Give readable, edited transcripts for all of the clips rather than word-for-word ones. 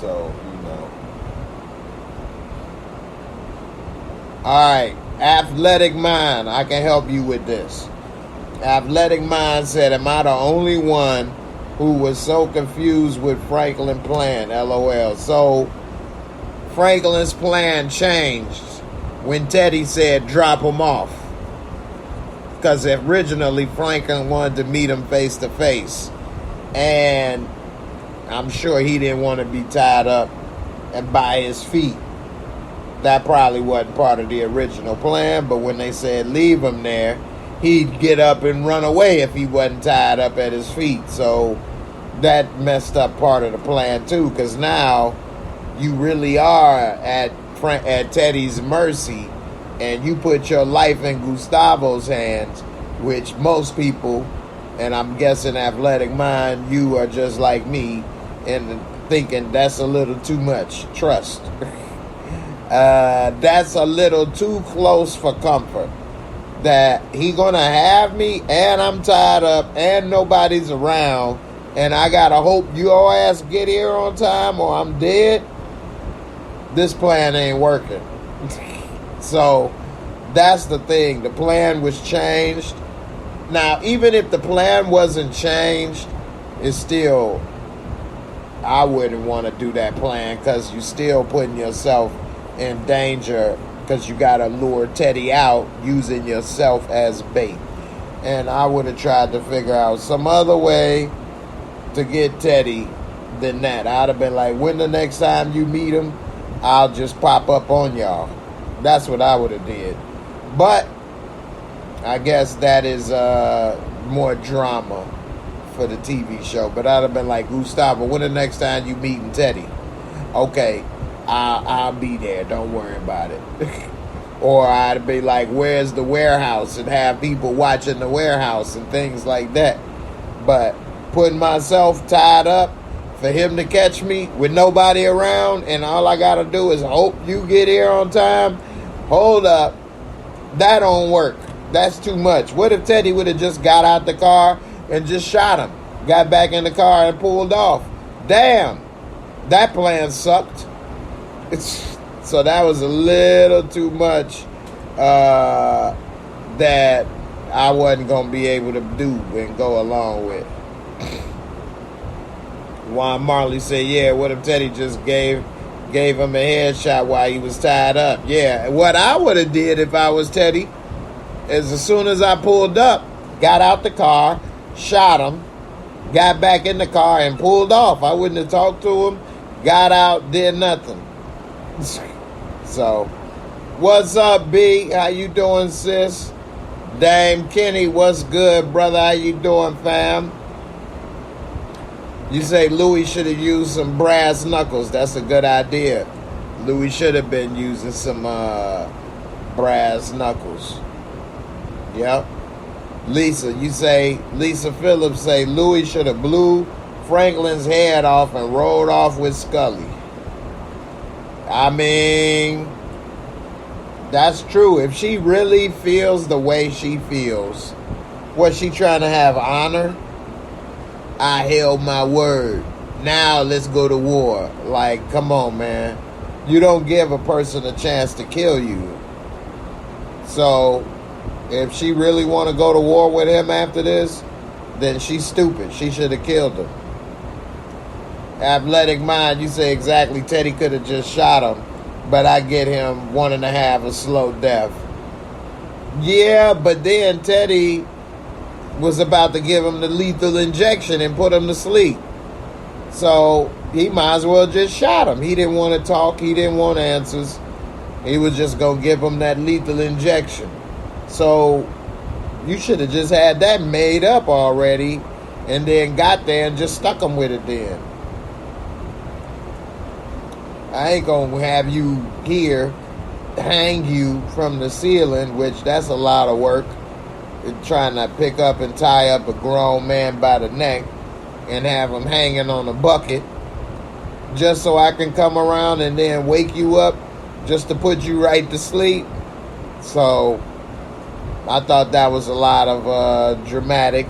So, Alright, Athletic Mind, I can help you with this. Athletic Mind said, am I the only one who was so confused with Franklin's plan? LOL. So, Franklin's plan changed when Teddy said drop him off. Because originally Franklin wanted to meet him face to face. And I'm sure he didn't want to be tied up and by his feet. That probably wasn't part of the original plan, but when they said leave him there, he'd get up and run away if he wasn't tied up at his feet. So that messed up part of the plan too, because now you really are at Teddy's mercy, and you put your life in Gustavo's hands, which most people, and I'm guessing Athletic Mind, you are just like me, and thinking that's a little too much trust. That's a little too close for comfort. That he gonna have me, and I'm tied up, and nobody's around, and I gotta hope your ass get here on time or I'm dead. This plan ain't working. So that's the thing. The plan was changed. Now, even if the plan wasn't changed, it's still, I wouldn't want to do that plan, because you're still putting yourself in danger, because you got to lure Teddy out using yourself as bait. And I would have tried to figure out some other way to get Teddy than that. I'd have been like, when the next time you meet him, I'll just pop up on y'all. That's what I would have did. But I guess that is more drama for the TV show. But I'd have been like, Gustavo, when the next time you meeting Teddy? Okay, I'll be there. Don't worry about it. Or I'd be like, where's the warehouse? And have people watching the warehouse and things like that. But putting myself tied up for him to catch me with nobody around, and all I gotta do is hope you get here on time. Hold up. That don't work. That's too much. What if Teddy would have just got out the car and just shot him? Got back in the car and pulled off. Damn. That plan sucked. So that was a little too much that I wasn't going to be able to do and go along with. Juan Marley said, yeah, what if Teddy just gave him a headshot while he was tied up? Yeah, what I would have did if I was Teddy is, as soon as I pulled up, got out the car, shot him, got back in the car and pulled off. I wouldn't have talked to him, got out, did nothing. So, what's up, B? How you doing, sis? Dame Kenny, what's good, brother? How you doing, fam? You say Louis should have used some brass knuckles. That's a good idea. Louis should have been using some brass knuckles. Yep. Lisa Phillips say Louis should have blew Franklin's head off and rode off with Scully. I mean, that's true. If she really feels the way she feels, was she trying to have honor? I held my word. Now let's go to war. Like, come on, man. You don't give a person a chance to kill you. So, if she really want to go to war with him after this, then she's stupid. She should have killed him. Athletic Mind, you say exactly. Teddy could have just shot him, but I get him wanting to have a slow death. Yeah, but then Teddy was about to give him the lethal injection and put him to sleep. So he might as well just shot him. He didn't want to talk. He didn't want answers. He was just going to give him that lethal injection. So you should have just had that made up already and then got there and just stuck him with it then. I ain't going to have you here, hang you from the ceiling, which that's a lot of work. Trying to pick up and tie up a grown man by the neck and have him hanging on a bucket just so I can come around and then wake you up just to put you right to sleep. So I thought that was a lot of dramatic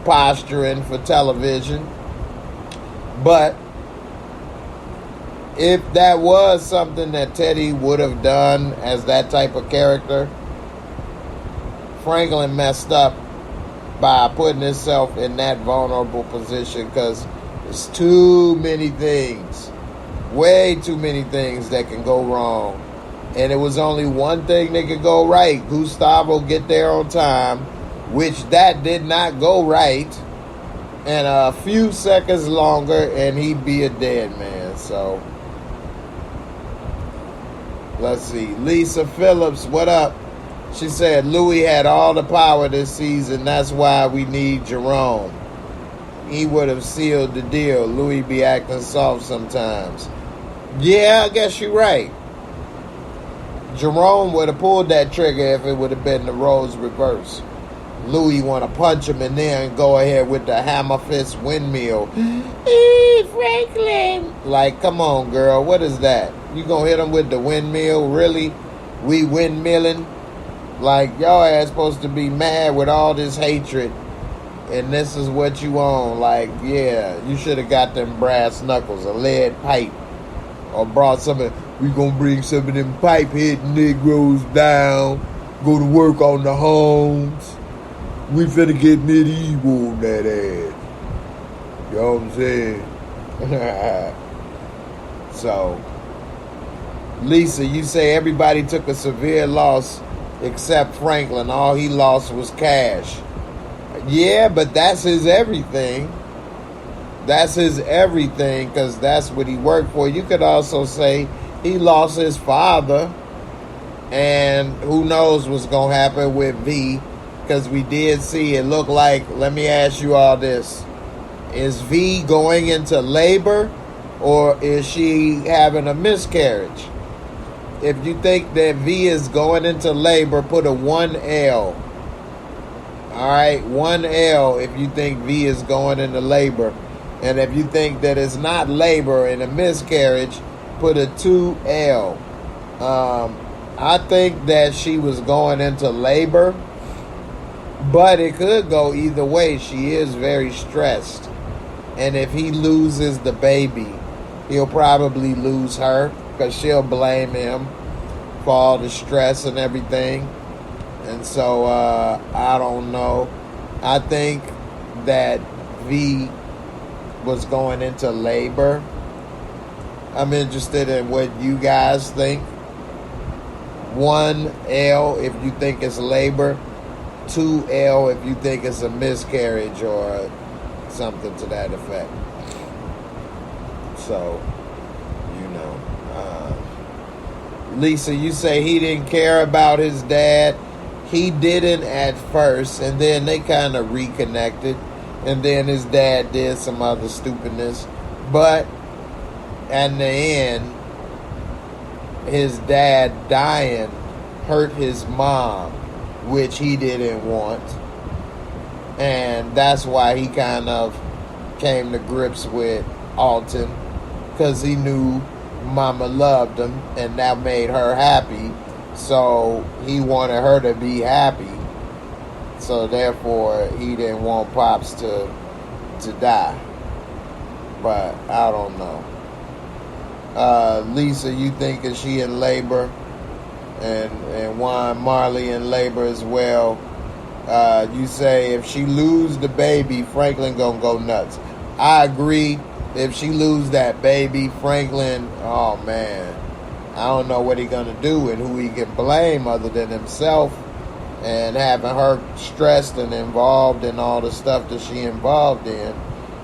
posturing for television. But if that was something that Teddy would have done as that type of character, Franklin messed up by putting himself in that vulnerable position, because there's too many things, way too many things that can go wrong. And it was only one thing that could go right. Gustavo get there on time, which that did not go right. And a few seconds longer and he'd be a dead man. So, let's see. Lisa Phillips, what up? She said Louis had all the power this season. That's why we need Jerome. He would have sealed the deal. Louis be acting soft sometimes. Yeah, I guess you're right. Jerome would have pulled that trigger if it would have been the roles reversed. Louis want to punch him and then go ahead with the hammer fist windmill. Franklin! Like, come on, girl. What is that? You gonna hit him with the windmill? Really? We windmilling? Like, y'all ass supposed to be mad with all this hatred, and this is what you own. Like, yeah, you should have got them brass knuckles, a lead pipe, or brought some of, we gonna bring some of them pipe-hitting Negroes down, go to work on the homes. We finna get medieval on that ass. You know what I'm saying? So, Lisa, you say everybody took a severe loss except Franklin. All he lost was cash. Yeah, but that's his everything. That's his everything, because that's what he worked for. You could also say he lost his father, and who knows what's going to happen with V, because we did see it look like, let me ask you all this. Is V going into labor, or is she having a miscarriage? If you think that V is going into labor, put a 1L. Alright, 1L if you think V is going into labor. And if you think that it's not labor and a miscarriage, put a 2L. I think that she was going into labor, but it could go either way. She is very stressed. And if he loses the baby, he'll probably lose her, because she'll blame him for all the stress and everything. And so, I don't know. I think that V was going into labor. I'm interested in what you guys think. 1L if you think it's labor. 2L if you think it's a miscarriage or something to that effect. So, you know. Lisa, you say he didn't care about his dad. He didn't at first, and then they kind of reconnected, and then his dad did some other stupidness. But in the end, his dad dying hurt his mom, which he didn't want. And that's why he kind of came to grips with Alton, because he knew Mama loved him, and that made her happy. So he wanted her to be happy. So therefore, he didn't want Pops to die. But I don't know. Lisa, you think is she in labor? And Juan Marley in labor as well. You say if she lose the baby, Franklin gonna go nuts. I agree. If she lose that baby, Franklin, oh man, I don't know what he gonna do and who he can blame other than himself, and having her stressed and involved in all the stuff that she involved in.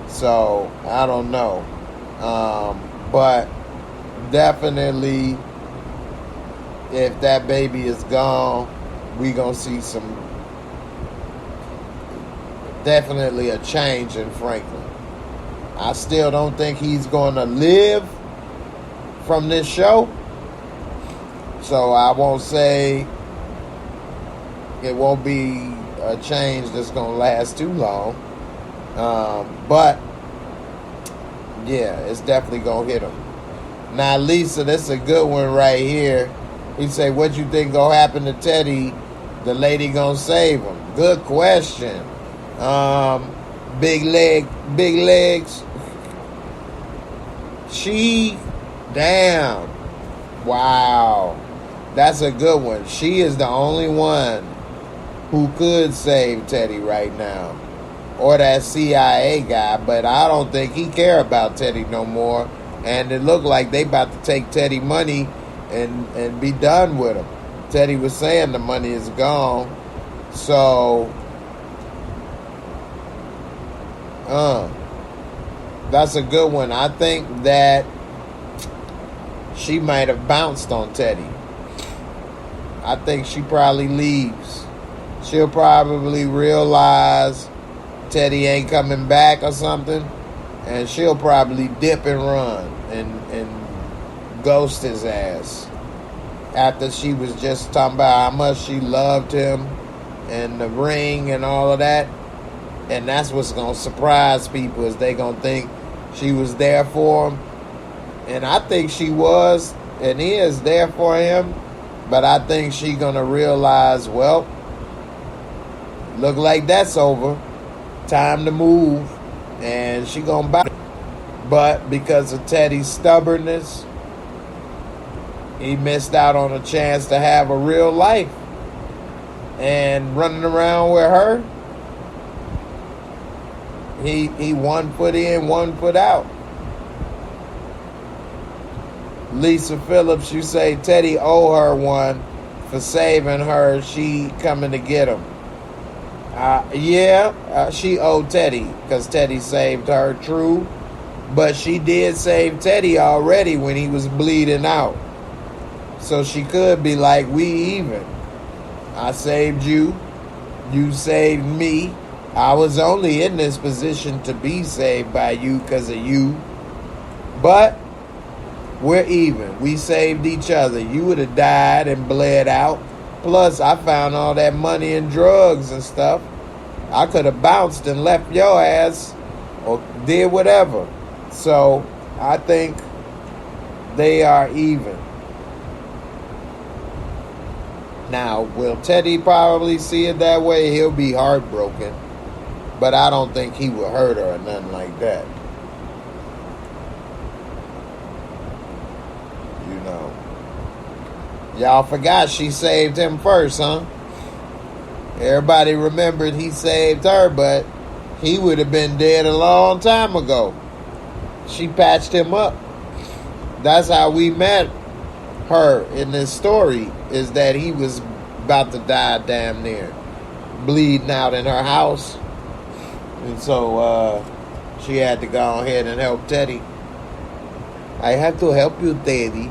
So I don't know, but definitely, if that baby is gone, we gonna see definitely a change in Franklin. I still don't think he's gonna live from this show, so I won't say it won't be a change that's gonna last too long. But yeah, it's definitely gonna hit him. Now, Lisa, this is a good one right here. He say, what you think gonna happen to Teddy? The lady gonna save him? Good question. Big legs. She Damn. Wow. That's a good one. She is the only one who could save Teddy right now. Or that CIA guy, but I don't think he care about Teddy no more. And it looked like they about to take Teddy money and be done with him. Teddy was saying the money is gone. So, that's a good one. I think that she might have bounced on Teddy. I think she probably leaves. She'll probably realize Teddy ain't coming back or something, and she'll probably dip and run and ghost his ass. After she was just talking about how much she loved him and the ring and all of that. And that's what's going to surprise people, is they going to think she was there for him. And I think she was and is there for him. But I think she going to realize, well, look like that's over. Time to move. And she going to bounce. But because of Teddy's stubbornness, he missed out on a chance to have a real life. And running around with her, he 1 foot in, 1 foot out. Lisa Phillips, you say Teddy owe her one for saving her. She coming to get him. She owed Teddy because Teddy saved her, true. But she did save Teddy already when he was bleeding out. So she could be like, we even. I saved you. You saved me. I was only in this position to be saved by you because of you. But we're even. We saved each other. You would have died and bled out. Plus, I found all that money and drugs and stuff. I could have bounced and left your ass or did whatever. So, I think they are even. Now, will Teddy probably see it that way? He'll be heartbroken. But I don't think he would hurt her or nothing like that. You know. Y'all forgot she saved him first, huh? Everybody remembered he saved her, but he would have been dead a long time ago. She patched him up. That's how we met her in this story, is that he was about to die damn near, bleeding out in her house. And so she had to go ahead and help Teddy. I have to help you, Teddy.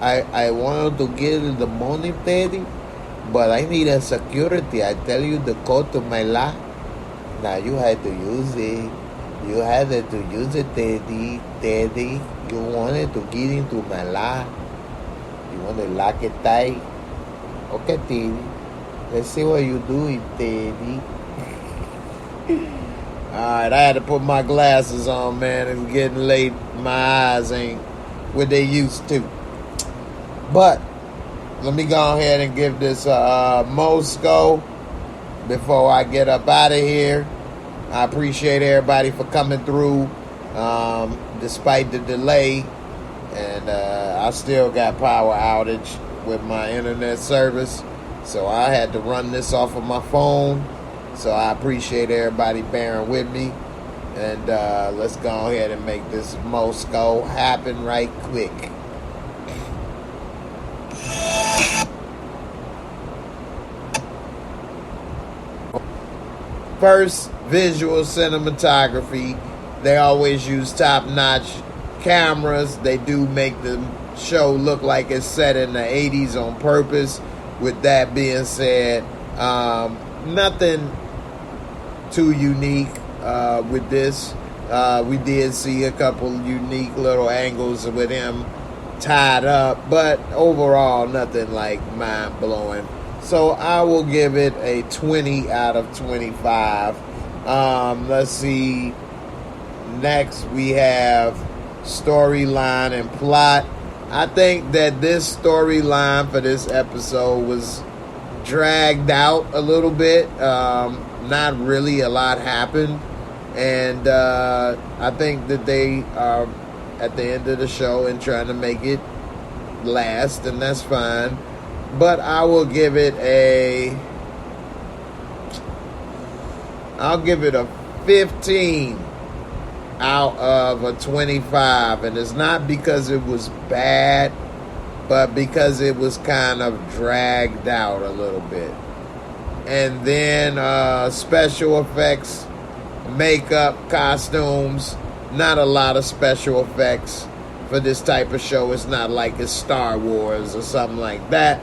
I wanted to get the money, Teddy, but I need a security. I tell you the code to my lock. Now you had to use it. You had to use it, Teddy. Teddy, you wanted to get into my lock. You want to lock it tight. Okay, Teddy. Let's see what you doing, Teddy. Alright, I had to put my glasses on, man. It's getting late. My eyes ain't what they used to. But let me go ahead and give this MOORESCORE before I get up out of here. I appreciate everybody for coming through despite the delay. And I still got power outage with my internet service. So I had to run this off of my phone. So I appreciate everybody bearing with me. And let's go ahead and make this MOORESCORE happen right quick. First, visual cinematography. They always use top-notch cameras. They do make the show look like it's set in the 80s on purpose. With that being said, nothing too unique with this. We did see a couple unique little angles with him tied up, but overall nothing like mind-blowing. So I will give it a 20 out of 25. Let's see. Next we have storyline and plot. I think that this storyline for this episode was dragged out a little bit. Not really a lot happened. And I think that they are at the end of the show and trying to make it last, and that's fine. But I will give it I'll give it a 15 out of a 25. And it's not because it was bad, but because it was kind of dragged out a little bit. And then special effects, makeup, costumes, not a lot of special effects for this type of show. It's not like it's Star Wars or something like that.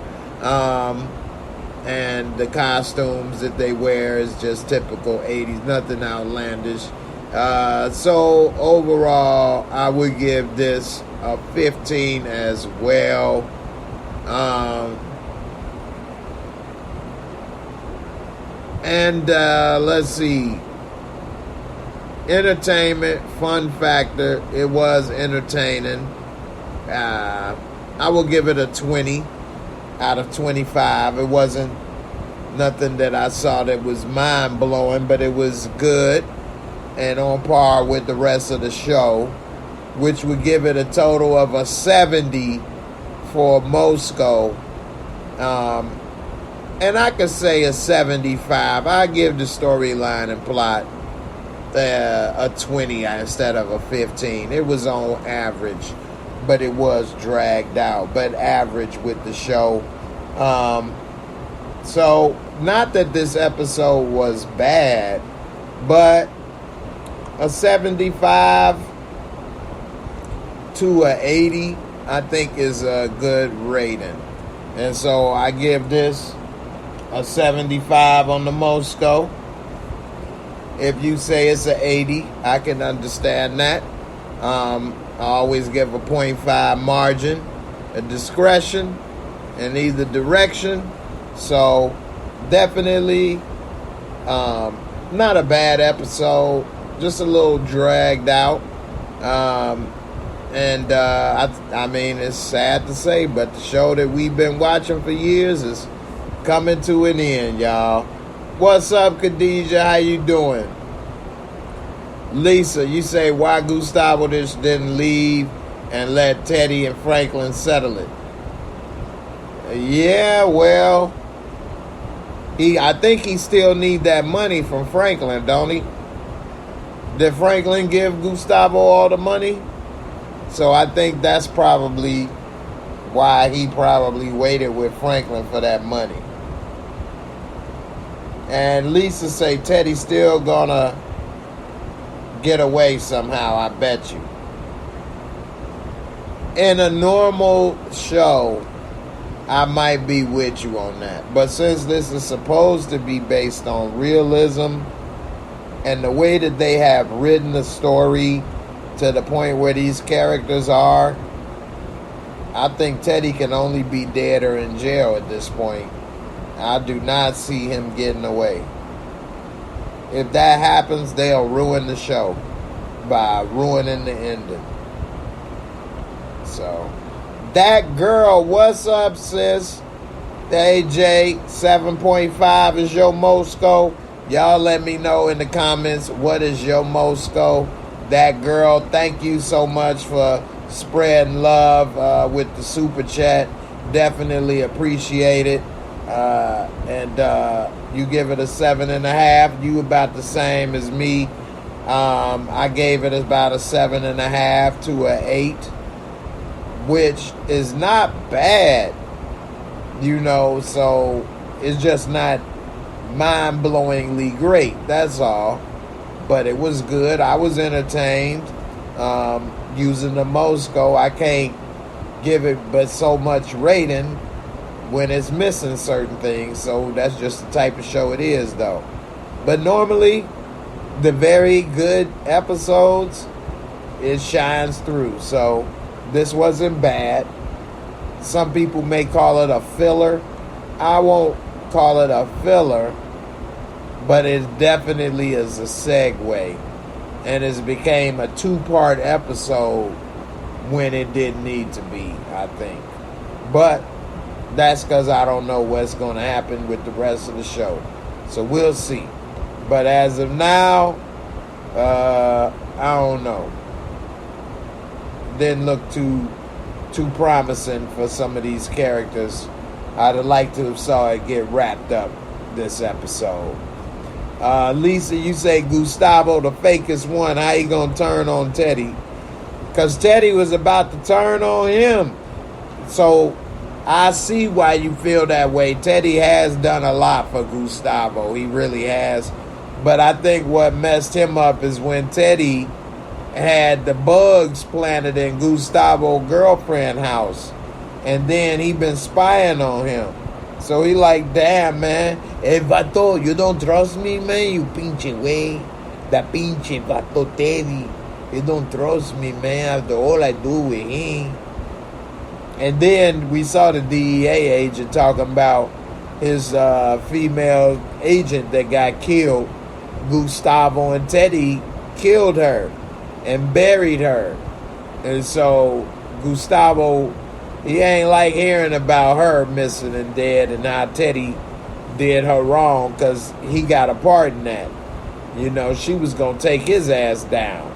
And the costumes that they wear is just typical 80s, nothing outlandish. So overall, I would give this a 15 as well. Let's see. Entertainment, fun factor. It was entertaining. I will give it a 20 out of 25. It wasn't nothing that I saw that was mind-blowing, but it was good and on par with the rest of the show, which would give it a total of a 70 for MOORESCORE. And I could say a 75. I give the storyline and plot a 20 instead of a 15. It was on average, but it was dragged out, but average with the show. So not that this episode was bad, but a 75 to a 80 I think is a good rating. And so I give this a 75 on the MOORESCORE. If you say it's an 80, I can understand that. I always give a 0.5 margin, a discretion in either direction. So definitely not a bad episode, just a little dragged out. I mean, it's sad to say, but the show that we've been watching for years is coming to an end, y'all. What's up, Khadijah? How you doing? Lisa, you say why Gustavo didn't leave and let Teddy and Franklin settle it. Yeah, well, I think he still need that money from Franklin, don't he? Did Franklin give Gustavo all the money? So I think that's probably why he probably waited with Franklin for that money. And Lisa say Teddy's still gonna get away somehow, I bet you. In a normal show, I might be with you on that. But since this is supposed to be based on realism and the way that they have written the story to the point where these characters are, I think Teddy can only be dead or in jail at this point. I do not see him getting away. If that happens, they'll ruin the show by ruining the ending. So, that girl, what's up, sis? The AJ 7.5 is your MOORESCORE. Y'all let me know in the comments what is your MOORESCORE. That girl, thank you so much for spreading love with the super chat. Definitely appreciate it. You give it a 7.5. You about the same as me. I gave it about a 7.5 to an 8, which is not bad, you know. So it's just not mind-blowingly great. That's all. But it was good. I was entertained using the MOORESCORE. I can't give it but so much rating when it's missing certain things. So that's just the type of show it is, though. But normally, the very good episodes, it shines through. So this wasn't bad. Some people may call it a filler. I won't call it a filler, but it definitely is a segue. And it became a 2-part episode when it didn't need to be, I think. But that's because I don't know what's going to happen with the rest of the show. So we'll see. But as of now, I don't know. didn't look too promising for some of these characters. I'd have liked to have saw it get wrapped up this episode. Lisa, you say Gustavo the fakest one. How you gonna turn on Teddy? Because Teddy was about to turn on him. So I see why you feel that way. Teddy has done a lot for Gustavo. He really has. But I think what messed him up is when Teddy had the bugs planted in Gustavo's girlfriend's house. And then he been spying on him. So he like, damn, man. Hey, vato, you don't trust me, man? You pinche way. That pinche vato Teddy. You don't trust me, man. After all I do with him. And then we saw the DEA agent talking about his female agent that got killed. Gustavo and Teddy killed her and buried her. And so Gustavo, he ain't like hearing about her missing and dead and how Teddy did her wrong because he got a part in that. You know, she was going to take his ass down.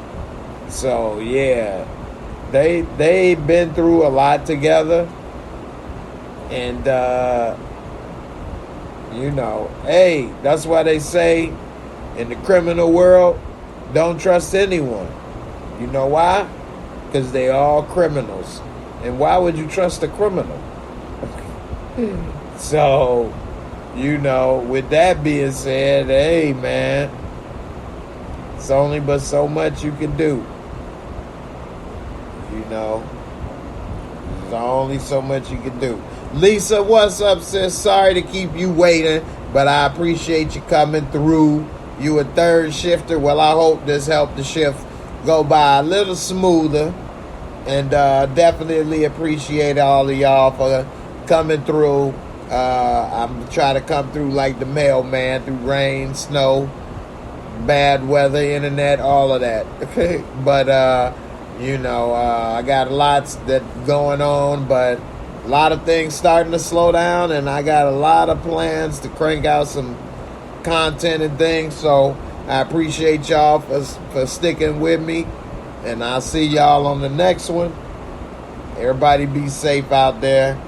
So, yeah, they been through a lot together. And, you know, hey, that's why they say in the criminal world, don't trust anyone. You know why? Because they all criminals. And why would you trust a criminal? So, you know, with that being said, hey, man, it's only but so much you can do. You know, there's only so much you can do. Lisa, what's up, sis? Sorry to keep you waiting, but I appreciate you coming through. You a third shifter. Well, I hope this helped the shift go by a little smoother. And definitely appreciate all of y'all for coming through. I'm trying to come through like the mailman through rain, snow, bad weather, internet, all of that. But, you know, I got lots that going on, but a lot of things starting to slow down, and I got a lot of plans to crank out some content and things. So I appreciate y'all for sticking with me. And I'll see y'all on the next one. Everybody be safe out there.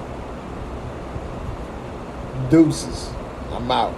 Deuces. I'm out.